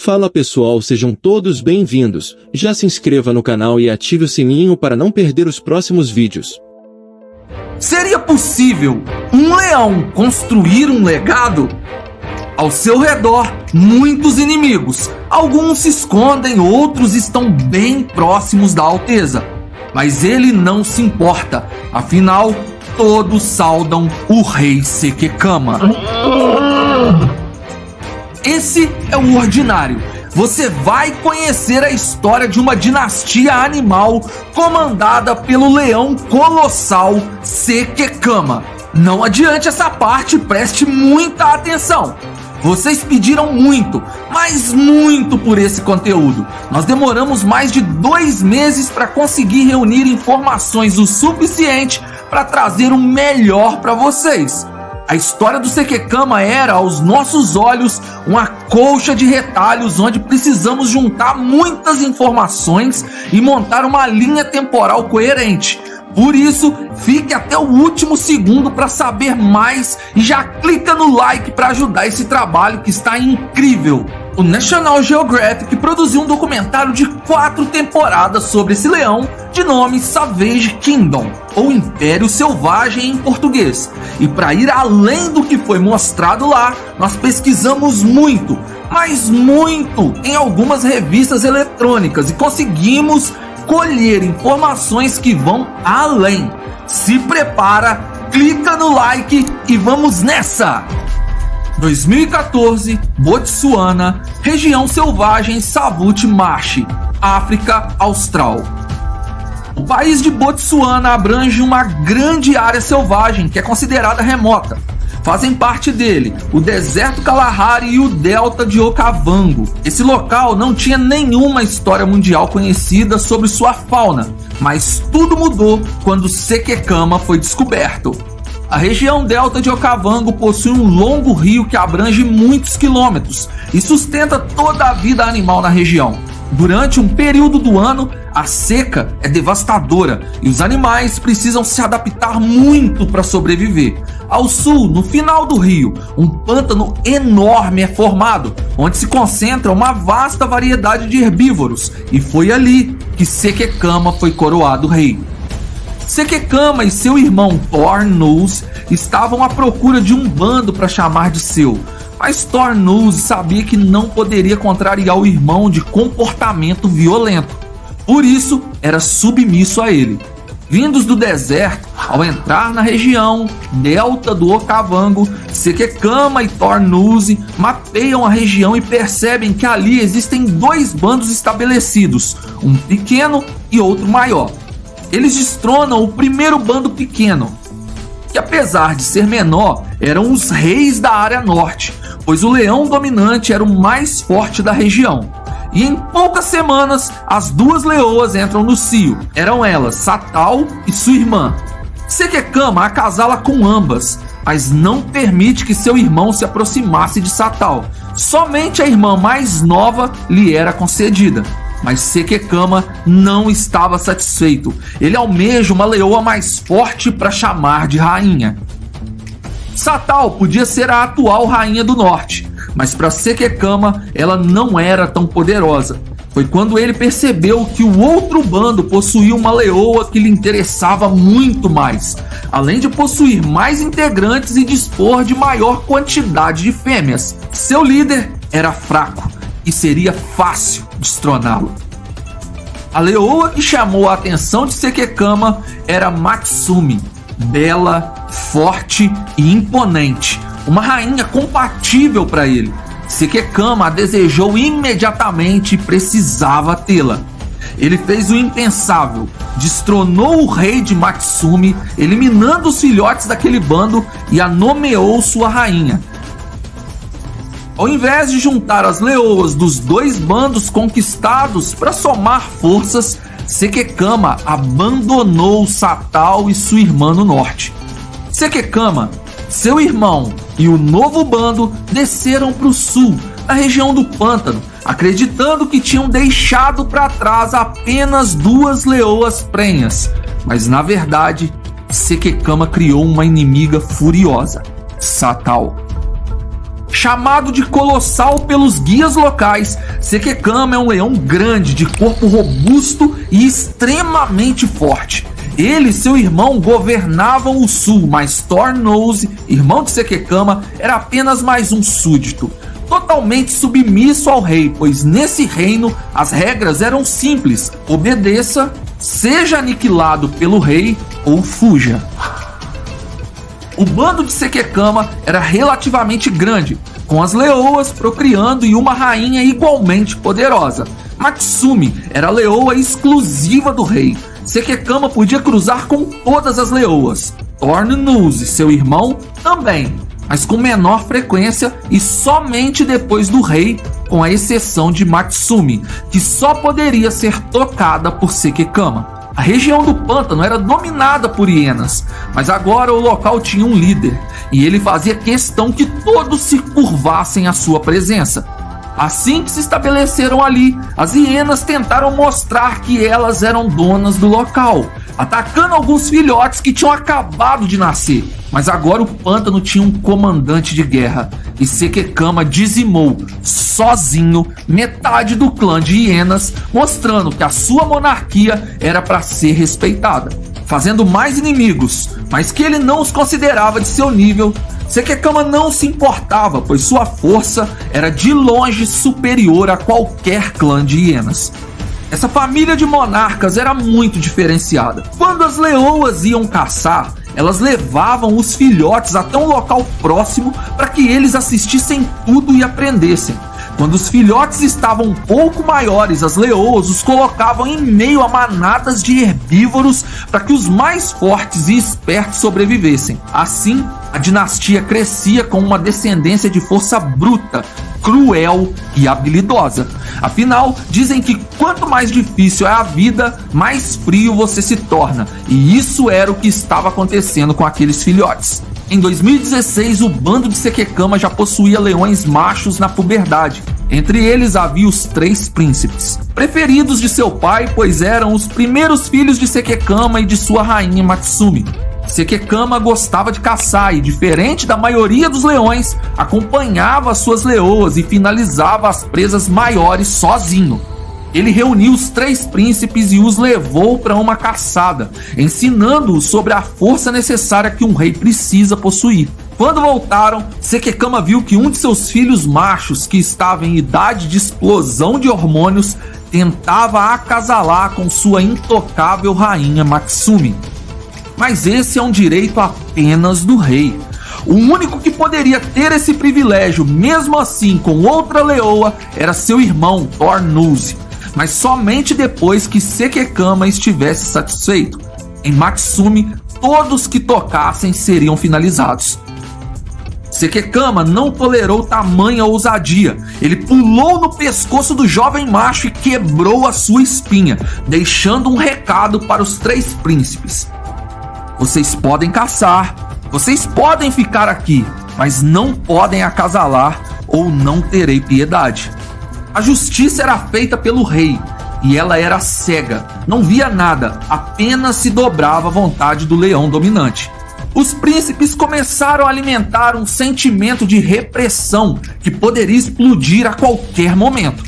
Fala pessoal, sejam todos bem-vindos. Já se inscreva no canal e ative o sininho para não perder os próximos vídeos. Seria possível um leão construir um legado? Ao seu redor, muitos inimigos. Alguns se escondem, outros estão bem próximos da alteza. Mas ele não se importa, afinal, todos saudam o rei Sekekama. Esse é o Ordinário. Você vai conhecer a história de uma dinastia animal comandada pelo leão colossal Sekekama. Não adiante essa parte, preste muita atenção. Vocês pediram muito, mas muito por esse conteúdo. Nós demoramos mais de 2 meses para conseguir reunir informações o suficiente para trazer o melhor para vocês. A história do Sekekama era, aos nossos olhos, uma colcha de retalhos onde precisamos juntar muitas informações e montar uma linha temporal coerente. Por isso, fique até o último segundo para saber mais e já clica no like para ajudar esse trabalho que está incrível. O National Geographic produziu um documentário de 4 temporadas sobre esse leão, de nome Savage Kingdom, ou Império Selvagem em português. E para ir além do que foi mostrado lá, nós pesquisamos muito, mas muito, em algumas revistas eletrônicas e conseguimos colher informações que vão além. Se prepara, clica no like e vamos nessa! 2014, Botsuana, região selvagem Savut-Machi, África Austral. O país de Botsuana abrange uma grande área selvagem que é considerada remota. Fazem parte dele o deserto Kalahari e o delta de Okavango. Esse local não tinha nenhuma história mundial conhecida sobre sua fauna, mas tudo mudou quando Sekekama foi descoberto. A região delta de Okavango possui um longo rio que abrange muitos quilômetros e sustenta toda a vida animal na região. Durante um período do ano, a seca é devastadora e os animais precisam se adaptar muito para sobreviver. Ao sul, no final do rio, um pântano enorme é formado, onde se concentra uma vasta variedade de herbívoros, e foi ali que Sekekama foi coroado rei. Sekekama e seu irmão Thornose estavam à procura de um bando para chamar de seu, mas Thornose sabia que não poderia contrariar o irmão de comportamento violento, por isso era submisso a ele. Vindos do deserto, ao entrar na região delta do Okavango, Sekekama e Thornose mapeiam a região e percebem que ali existem 2 bandos estabelecidos, um pequeno e outro maior. Eles destronam o primeiro bando pequeno, que apesar de ser menor, eram os reis da área norte, pois o leão dominante era o mais forte da região. E em poucas semanas, as 2 leoas entram no cio. Eram elas Satal e sua irmã. Sekekama acasala com ambas, mas não permite que seu irmão se aproximasse de Satal. Somente a irmã mais nova lhe era concedida. Mas Sekekama não estava satisfeito. Ele almeja uma leoa mais forte para chamar de rainha. Satal podia ser a atual rainha do norte, mas para Sekekama ela não era tão poderosa. Foi quando ele percebeu que o outro bando possuía uma leoa que lhe interessava muito mais, além de possuir mais integrantes e dispor de maior quantidade de fêmeas. Seu líder era fraco e seria fácil destroná-lo. A leoa que chamou a atenção de Sekekama era Matsumi, bela, forte e imponente, uma rainha compatível para ele. Sekekama a desejou imediatamente e precisava tê-la. Ele fez o impensável, destronou o rei de Matsumi, eliminando os filhotes daquele bando e a nomeou sua rainha. Ao invés de juntar as leoas dos 2 bandos conquistados para somar forças, Sekekama abandonou Satal e sua irmã no norte. Sekekama, seu irmão e o novo bando desceram para o sul, na região do pântano, acreditando que tinham deixado para trás apenas 2 leoas prenhas. Mas na verdade, Sekekama criou uma inimiga furiosa, Satal. Chamado de colossal pelos guias locais, Sekekama é um leão grande, de corpo robusto e extremamente forte. Ele e seu irmão governavam o sul, mas Thornose, irmão de Sekekama, era apenas mais um súdito, totalmente submisso ao rei, pois nesse reino as regras eram simples: obedeça, seja aniquilado pelo rei ou fuja. O bando de Sekekama era relativamente grande, com as leoas procriando e uma rainha igualmente poderosa. Matsumi era a leoa exclusiva do rei. Sekekama podia cruzar com todas as leoas. Thornose, seu irmão, também, mas com menor frequência e somente depois do rei, com a exceção de Matsumi, que só poderia ser tocada por Sekekama. A região do pântano era dominada por hienas, mas agora o local tinha um líder, e ele fazia questão que todos se curvassem à sua presença. Assim que se estabeleceram ali, as hienas tentaram mostrar que elas eram donas do local, atacando alguns filhotes que tinham acabado de nascer. Mas agora o pântano tinha um comandante de guerra, e Sekekama dizimou, sozinho, metade do clã de hienas, mostrando que a sua monarquia era para ser respeitada, fazendo mais inimigos, mas que ele não os considerava de seu nível. Sekekama não se importava, pois sua força era de longe superior a qualquer clã de hienas. Essa família de monarcas era muito diferenciada. Quando as leoas iam caçar, elas levavam os filhotes até um local próximo para que eles assistissem tudo e aprendessem. Quando os filhotes estavam um pouco maiores, as leoas os colocavam em meio a manadas de herbívoros para que os mais fortes e espertos sobrevivessem. Assim, a dinastia crescia com uma descendência de força bruta, cruel e habilidosa. Afinal, dizem que quanto mais difícil é a vida, mais frio você se torna. E isso era o que estava acontecendo com aqueles filhotes. Em 2016, o bando de Sekekama já possuía leões machos na puberdade. Entre eles havia os 3 príncipes, preferidos de seu pai, pois eram os primeiros filhos de Sekekama e de sua rainha Matsumi. Sekekama gostava de caçar e, diferente da maioria dos leões, acompanhava suas leoas e finalizava as presas maiores sozinho. Ele reuniu os 3 príncipes e os levou para uma caçada, ensinando-os sobre a força necessária que um rei precisa possuir. Quando voltaram, Sekekama viu que um de seus filhos machos, que estava em idade de explosão de hormônios, tentava acasalar com sua intocável rainha Matsumi. Mas esse é um direito apenas do rei. O único que poderia ter esse privilégio, mesmo assim com outra leoa, era seu irmão Thornose, mas somente depois que Sekekama estivesse satisfeito. Em Matsumi, todos que tocassem seriam finalizados. Sekekama não tolerou tamanha ousadia. Ele pulou no pescoço do jovem macho e quebrou a sua espinha, deixando um recado para os 3 príncipes. Vocês podem caçar, vocês podem ficar aqui, mas não podem acasalar ou não terei piedade. A justiça era feita pelo rei e ela era cega, não via nada, apenas se dobrava à vontade do leão dominante. Os príncipes começaram a alimentar um sentimento de repressão que poderia explodir a qualquer momento.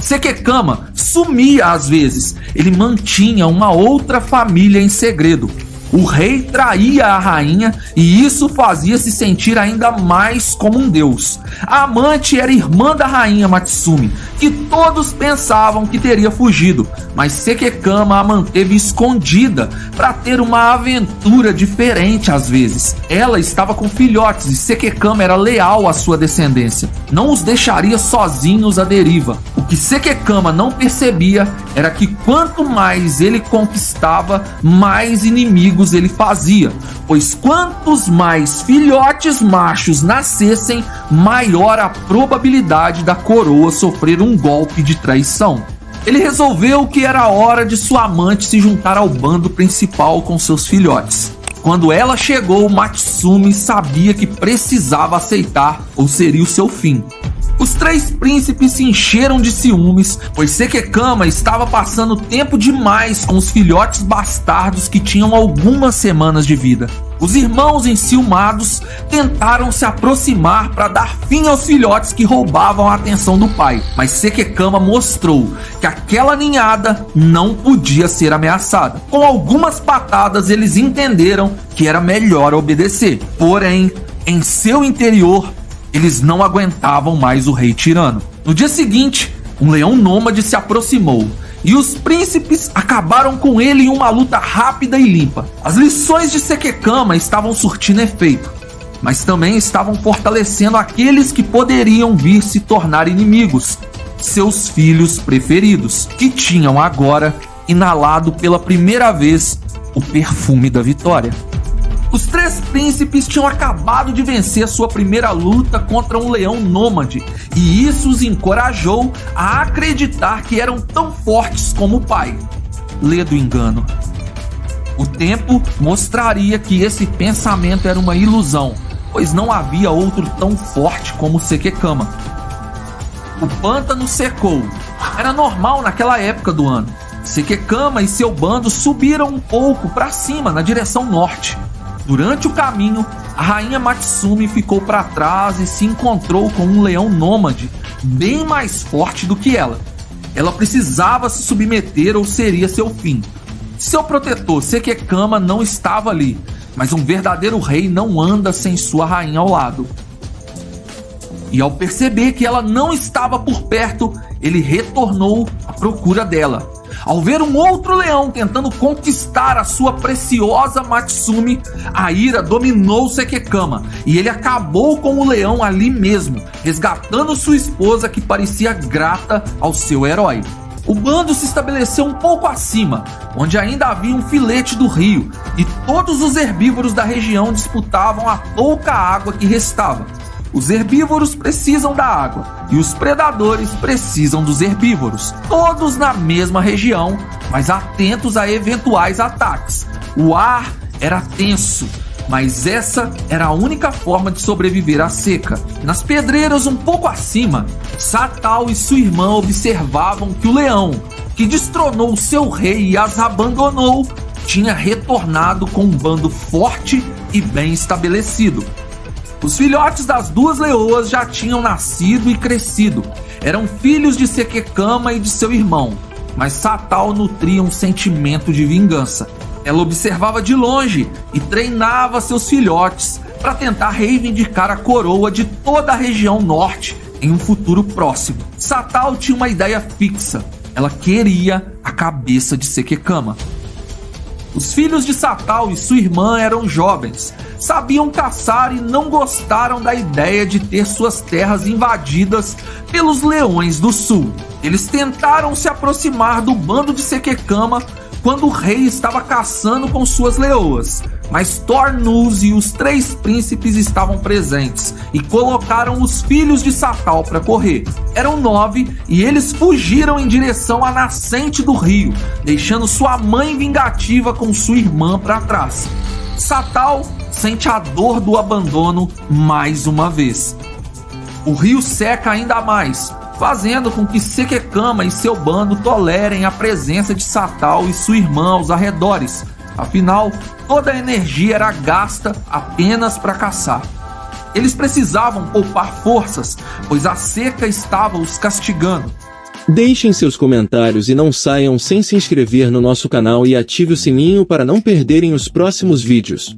Sekekama sumia às vezes, ele mantinha uma outra família em segredo. O rei traía a rainha e isso fazia se sentir ainda mais como um deus. A amante era irmã da rainha Matsumi, que todos pensavam que teria fugido, mas Sekekama a manteve escondida para ter uma aventura diferente às vezes. Ela estava com filhotes e Sekekama era leal à sua descendência. Não os deixaria sozinhos à deriva. O que Sekekama não percebia era que quanto mais ele conquistava, mais inimigos ele fazia, pois quantos mais filhotes machos nascessem, maior a probabilidade da coroa sofrer um golpe de traição. Ele resolveu que era hora de sua amante se juntar ao bando principal com seus filhotes. Quando ela chegou, Matsumi sabia que precisava aceitar ou seria o seu fim. Os 3 príncipes se encheram de ciúmes, pois Sekekama estava passando tempo demais com os filhotes bastardos que tinham algumas semanas de vida. Os irmãos enciumados tentaram se aproximar para dar fim aos filhotes que roubavam a atenção do pai, mas Sekekama mostrou que aquela ninhada não podia ser ameaçada. Com algumas patadas eles entenderam que era melhor obedecer, porém, em seu interior, eles não aguentavam mais o rei tirano. No dia seguinte, um leão nômade se aproximou e os príncipes acabaram com ele em uma luta rápida e limpa. As lições de Sekekama estavam surtindo efeito, mas também estavam fortalecendo aqueles que poderiam vir se tornar inimigos, seus filhos preferidos, que tinham agora inalado pela primeira vez o perfume da vitória. Os 3 príncipes tinham acabado de vencer sua primeira luta contra um leão nômade, e isso os encorajou a acreditar que eram tão fortes como o pai. Lê do engano. O tempo mostraria que esse pensamento era uma ilusão, pois não havia outro tão forte como Sekekama. O pântano secou. Era normal naquela época do ano. Sekekama e seu bando subiram um pouco para cima na direção norte. Durante o caminho, a rainha Matsumi ficou para trás e se encontrou com um leão nômade bem mais forte do que ela. Ela precisava se submeter ou seria seu fim. Seu protetor Sekekama não estava ali, mas um verdadeiro rei não anda sem sua rainha ao lado. E ao perceber que ela não estava por perto, ele retornou à procura dela. Ao ver um outro leão tentando conquistar a sua preciosa Matsumi, a ira dominou Sekekama e ele acabou com o leão ali mesmo, resgatando sua esposa que parecia grata ao seu herói. O bando se estabeleceu um pouco acima, onde ainda havia um filete do rio, e todos os herbívoros da região disputavam a pouca água que restava. Os herbívoros precisam da água e os predadores precisam dos herbívoros, todos na mesma região, mas atentos a eventuais ataques. O ar era tenso, mas essa era a única forma de sobreviver à seca. Nas pedreiras um pouco acima, Satal e sua irmã observavam que o leão, que destronou seu rei e as abandonou, tinha retornado com um bando forte e bem estabelecido. Os filhotes das 2 leoas já tinham nascido e crescido. Eram filhos de Sekekama e de seu irmão, mas Satal nutria um sentimento de vingança. Ela observava de longe e treinava seus filhotes para tentar reivindicar a coroa de toda a região norte em um futuro próximo. Satal tinha uma ideia fixa. Ela queria a cabeça de Sekekama. Os filhos de Satal e sua irmã eram jovens, sabiam caçar e não gostaram da ideia de ter suas terras invadidas pelos leões do sul. Eles tentaram se aproximar do bando de Sekekama quando o rei estava caçando com suas leoas, mas Tornuz e os 3 príncipes estavam presentes e colocaram os filhos de Satal para correr. Eram 9 e eles fugiram em direção à nascente do rio, deixando sua mãe vingativa com sua irmã para trás. Satal sente a dor do abandono mais uma vez. O rio seca ainda mais, fazendo com que Sekekama e seu bando tolerem a presença de Satal e sua irmã aos arredores. Afinal, toda a energia era gasta apenas para caçar. Eles precisavam poupar forças, pois a seca estava os castigando. Deixem seus comentários e não saiam sem se inscrever no nosso canal e ative o sininho para não perderem os próximos vídeos.